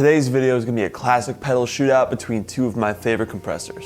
Today's video is going to be a classic pedal shootout between two of my favorite compressors.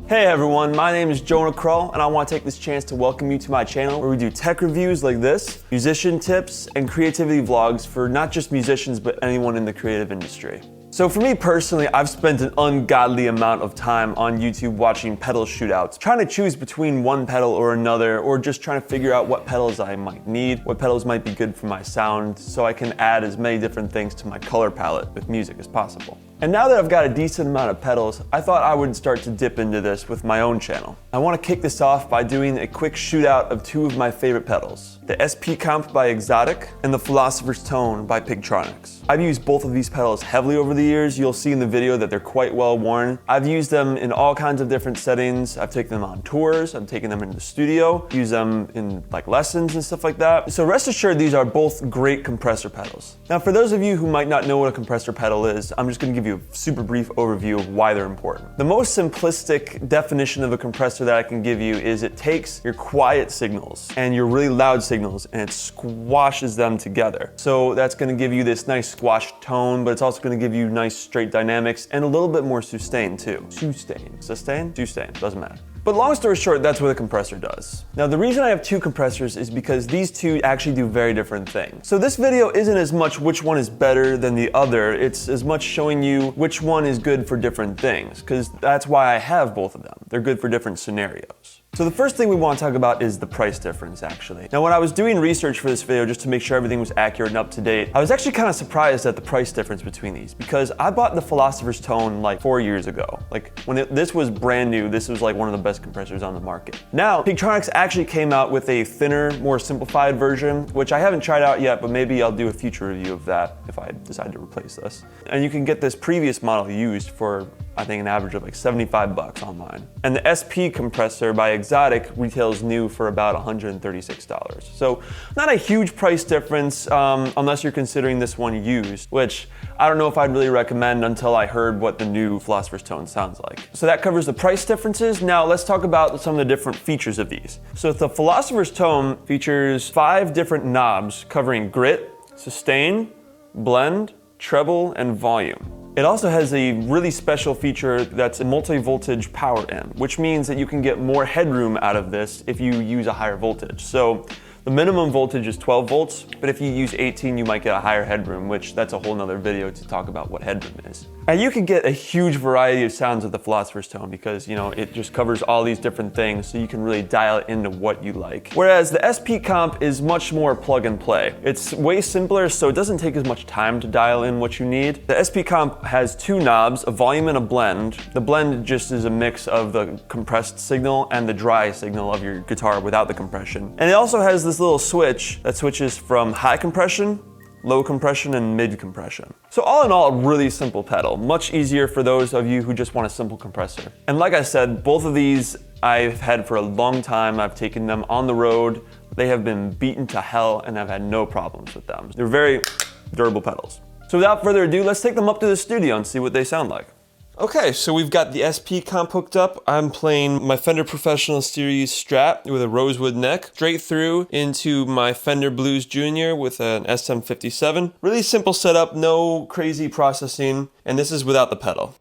Hey everyone, my name is Jonah Krull and I want to take this chance to welcome you to my channel where we do tech reviews like this, musician tips, and creativity vlogs for not just musicians but anyone in the creative industry. So for me personally, I've spent an ungodly amount of time on YouTube watching pedal shootouts, trying to choose between one pedal or another, or just trying to figure out what pedals I might need, what pedals might be good for my sound, so I can add as many different things to my color palette with music as possible. And now that I've got a decent amount of pedals, I thought I would start to dip into this with my own channel. I want to kick this off by doing a quick shootout of two of my favorite pedals, the SP Comp by Xotic and the Philosopher's Tone by Pigtronix. I've used both of these pedals heavily over the years. You'll see in the video that they're quite well worn. I've used them in all kinds of different settings. I've taken them on tours, I've taken them into the studio, used them in like lessons and stuff like that. So rest assured, these are both great compressor pedals. Now for those of you who might not know what a compressor pedal is, I'm just going to give you a super brief overview of why they're important. The most simplistic definition of a compressor that I can give you is it takes your quiet signals and your really loud signals and it squashes them together. So that's going to give you this nice squashed tone, but it's also going to give you nice straight dynamics and a little bit more sustain too. Sustain, doesn't matter. But long story short, that's what a compressor does. Now the reason I have two compressors is because these two actually do very different things. So this video isn't as much which one is better than the other, it's as much showing you which one is good for different things, because that's why I have both of them. They're good for different scenarios. So the first thing we want to talk about is the price difference actually. Now when I was doing research for this video just to make sure everything was accurate and up to date, I was actually kind of surprised at the price difference between these because I bought the Philosopher's Tone like 4 years ago. Like when this was brand new, this was like one of the best compressors on the market. Now Pigtronix actually came out with a thinner, more simplified version, which I haven't tried out yet, but maybe I'll do a future review of that if I decide to replace this. And you can get this previous model used for I think an average of like 75 bucks online. And the SP compressor by Xotic retails new for about $136. So not a huge price difference unless you're considering this one used, which I don't know if I'd really recommend until I heard what the new Philosopher's Tone sounds like. So that covers the price differences. Now let's talk about some of the different features of these. So the Philosopher's Tone features 5 different knobs covering grit, sustain, blend, treble, and volume. It also has a really special feature that's a multi-voltage power in, which means that you can get more headroom out of this if you use a higher voltage. So the minimum voltage is 12 volts, but if you use 18, you might get a higher headroom, which that's a whole nother video to talk about what headroom is. And you can get a huge variety of sounds with the Philosopher's Tone because, you know, it just covers all these different things, so you can really dial it into what you like. Whereas the SP Comp is much more plug and play. It's way simpler, so it doesn't take as much time to dial in what you need. The SP Comp has 2 knobs, a volume and a blend. The blend just is a mix of the compressed signal and the dry signal of your guitar without the compression. And it also has this little switch that switches from high compression, low compression, and mid compression. So all in all, a really simple pedal. Much easier for those of you who just want a simple compressor. And like I said, both of these I've had for a long time. I've taken them on the road. They have been beaten to hell and I've had no problems with them. They're very durable pedals. So without further ado, let's take them up to the studio and see what they sound like. Okay, so we've got the SP Comp hooked up. I'm playing my Fender Professional Series Strat with a rosewood neck, straight through into my Fender Blues Junior with an SM57. Really simple setup, no crazy processing, and this is without the pedal.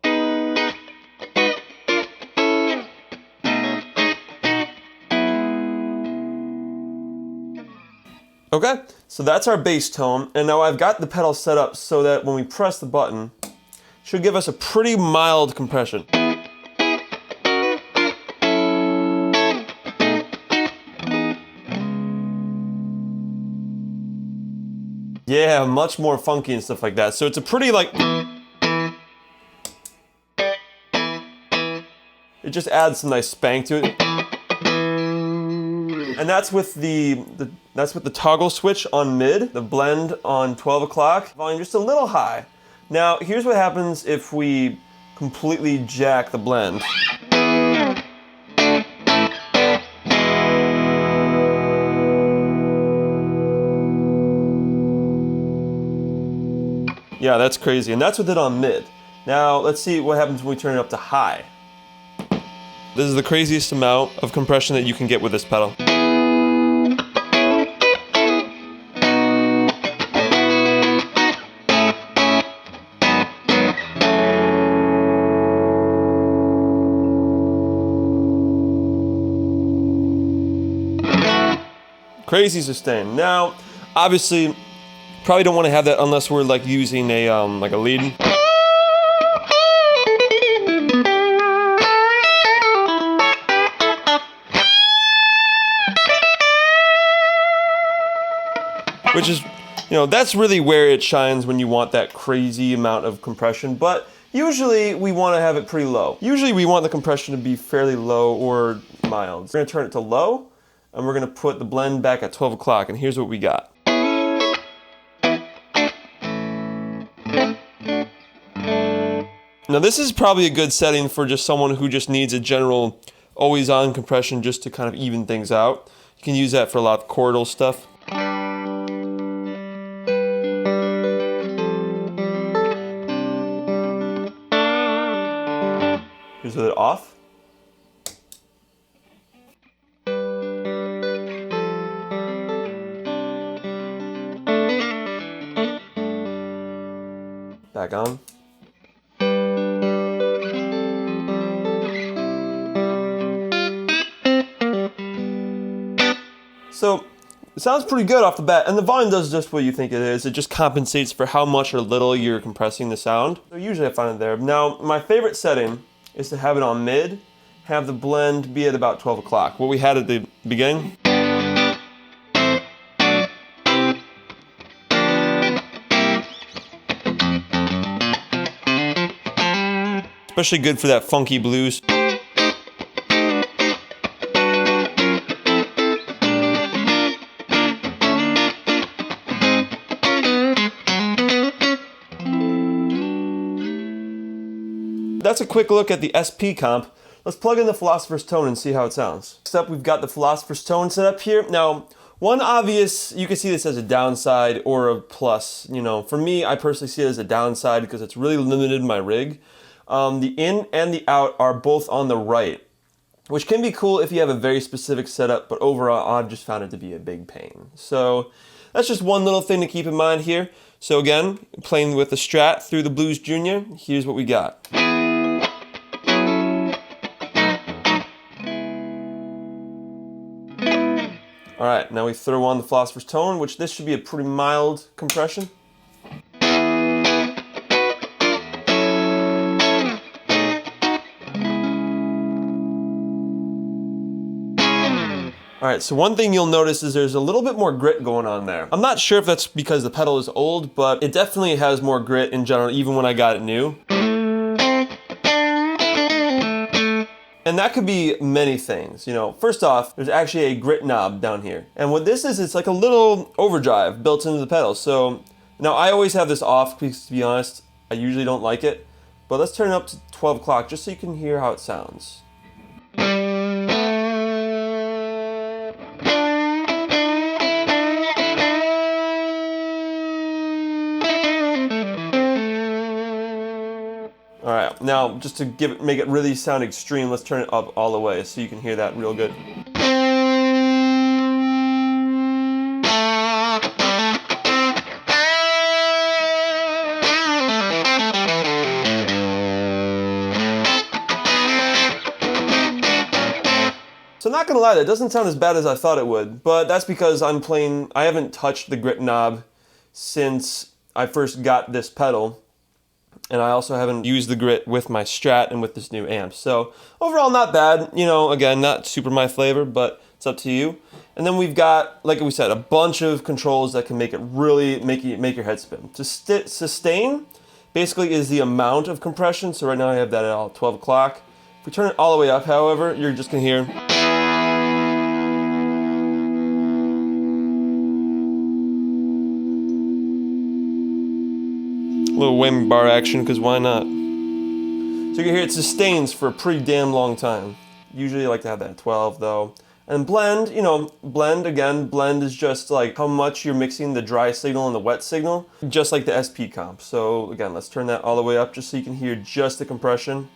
Okay, so that's our bass tone, and now I've got the pedal set up so that when we press the button, should give us a pretty mild compression. Yeah, much more funky and stuff like that. So it's a pretty like... It just adds some nice spank to it. And that's with the toggle switch on mid, the blend on 12 o'clock, volume just a little high. Now, here's what happens if we completely jack the blend. Yeah, that's crazy, and that's with it on mid. Now, let's see what happens when we turn it up to high. This is the craziest amount of compression that you can get with this pedal. Crazy sustain. Now, obviously, probably don't want to have that unless we're like using a like a lead. Which is, that's really where it shines when you want that crazy amount of compression, but usually we want to have it pretty low. Usually we want the compression to be fairly low or mild. We're going to turn it to low, and we're going to put the blend back at 12 o'clock, and here's what we got. Now this is probably a good setting for just someone who just needs a general always-on compression just to kind of even things out. You can use that for a lot of chordal stuff. Here's with it off. Back on. So it sounds pretty good off the bat, and the volume does just what you think it is. It just compensates for how much or little you're compressing the sound. So usually I find it there. Now, my favorite setting is to have it on mid, have the blend be at about 12 o'clock. What we had at the beginning. Especially good for that funky blues. That's a quick look at the SP comp. Let's plug in the Philosopher's Tone and see how it sounds. Next up, we've got the Philosopher's Tone set up here. Now, one obvious, you can see this as a downside or a plus. For me, I personally see it as a downside because it's really limited my rig. The in and the out are both on the right, which can be cool if you have a very specific setup, but overall, I've just found it to be a big pain. So that's just one little thing to keep in mind here. So again, playing with the Strat through the Blues Junior, here's what we got. All right, now we throw on the Philosopher's Tone, which this should be a pretty mild compression. All right, so one thing you'll notice is there's a little bit more grit going on there. I'm not sure if that's because the pedal is old, but it definitely has more grit in general, even when I got it new. And that could be many things. First off, there's actually a grit knob down here. And what this is, it's like a little overdrive built into the pedal. So now I always have this off because, to be honest, I usually don't like it. But let's turn it up to 12 o'clock just so you can hear how it sounds. All right, now just to make it really sound extreme, let's turn it up all the way so you can hear that real good. So not gonna lie, that doesn't sound as bad as I thought it would, but that's because I haven't touched the grit knob since I first got this pedal. And I also haven't used the grit with my Strat and with this new amp. So overall, not bad. Again, not super my flavor, but it's up to you. And then we've got, like we said, a bunch of controls that can make it really make your head spin. Sustain basically is the amount of compression. So right now I have that at 12 o'clock. If we turn it all the way up, however, you're just gonna hear. A little whammy bar action, because why not? So you can hear it sustains for a pretty damn long time. Usually I like to have that at 12 though. And blend, blend is just like how much you're mixing the dry signal and the wet signal, just like the SP comp. So again, let's turn that all the way up just so you can hear just the compression.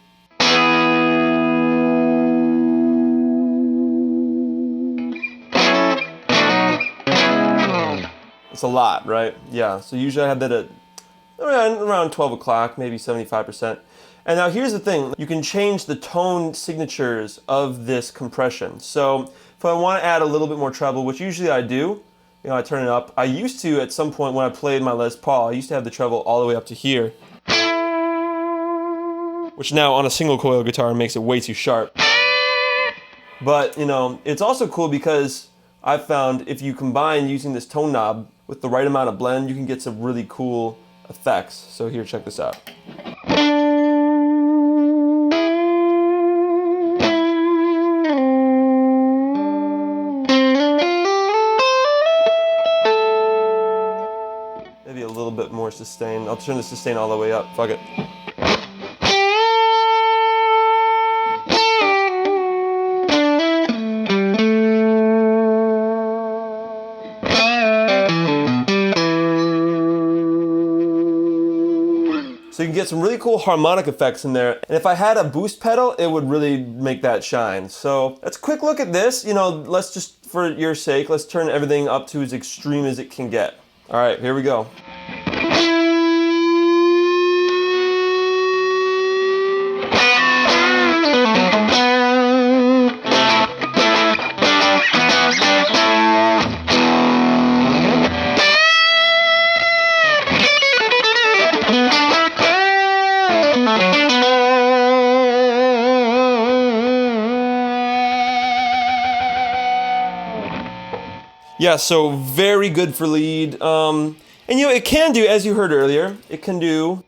It's a lot, right? Yeah, so usually I have that at around 12 o'clock, maybe 75%. And now here's the thing, you can change the tone signatures of this compression. So If I want to add a little bit more treble, which usually I do, you know, I turn it up. I used to, at some point when I played my Les Paul, I used to have the treble all the way up to here, which now on a single coil guitar makes it way too sharp. But, you know, it's also cool because I've found if you combine using this tone knob with the right amount of blend, you can get some really cool effects. So here, check this out. Maybe a little bit more sustain. I'll turn the sustain all the way up. Fuck it. So you can get some really cool harmonic effects in there. And if I had a boost pedal, it would really make that shine. So let's quick look at this. You know, let's just, for your sake, let's turn everything up to as extreme as it can get. All right, here we go. Yeah, so very good for lead. And you know, it can do, as you heard earlier, it can do.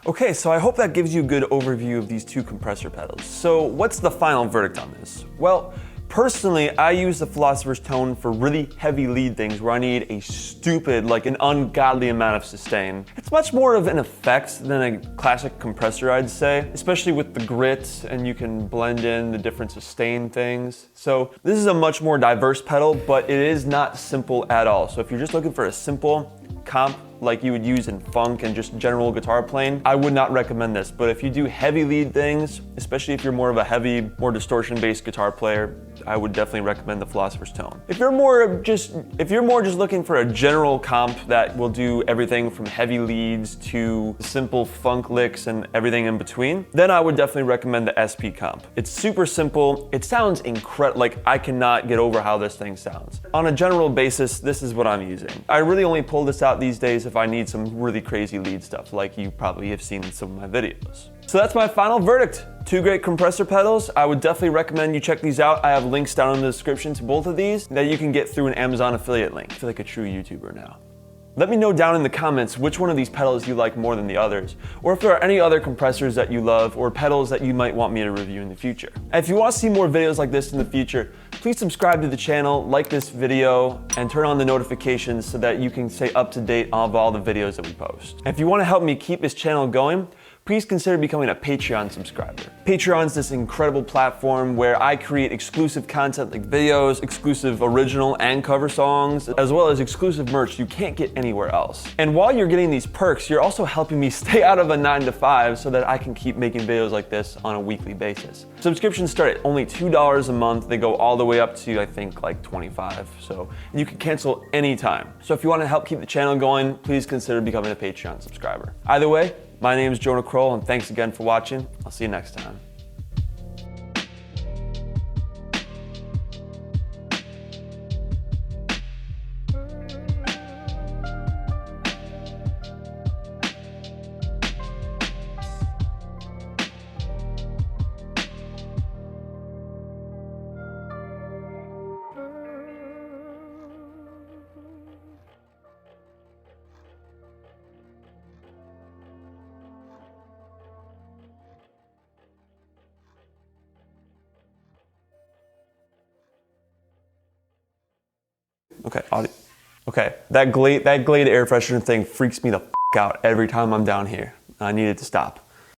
Okay, so I hope that gives you a good overview of these two compressor pedals. So what's the final verdict on this? Well, personally, I use the Philosopher's Tone for really heavy lead things where I need a stupid, like an ungodly amount of sustain. It's much more of an effect than a classic compressor, I'd say, especially with the grit, and you can blend in the different sustain things. So this is a much more diverse pedal, but it is not simple at all. So if you're just looking for a simple comp like you would use in funk and just general guitar playing, I would not recommend this. But if you do heavy lead things, especially if you're more of a heavy, more distortion-based guitar player, I would definitely recommend the Philosopher's Tone. If you're more just looking for a general comp that will do everything from heavy leads to simple funk licks and everything in between, then I would definitely recommend the SP comp. It's super simple. It sounds incredible. Like, I cannot get over how this thing sounds. On a general basis, this is what I'm using. I really only pull this out these days if I need some really crazy lead stuff, like you probably have seen in some of my videos. So that's my final verdict. Two great compressor pedals. I would definitely recommend you check these out. I have links down in the description to both of these that you can get through an Amazon affiliate link. I feel like a true YouTuber now. Let me know down in the comments which one of these pedals you like more than the others, or if there are any other compressors that you love or pedals that you might want me to review in the future. And if you want to see more videos like this in the future, please subscribe to the channel, like this video, and turn on the notifications so that you can stay up to date on all the videos that we post. And if you want to help me keep this channel going, please consider becoming a Patreon subscriber. Patreon's this incredible platform where I create exclusive content like videos, exclusive original and cover songs, as well as exclusive merch you can't get anywhere else. And while you're getting these perks, you're also helping me stay out of a 9-to-5 so that I can keep making videos like this on a weekly basis. Subscriptions start at only $2 a month. They go all the way up to, I think, like 25. So you can cancel anytime. So if you want to help keep the channel going, please consider becoming a Patreon subscriber. Either way, my name is Jonah Kroll, and thanks again for watching. I'll see you next time. Okay, audio. Okay, that Glade air freshener thing freaks me the f out every time I'm down here. I need it to stop.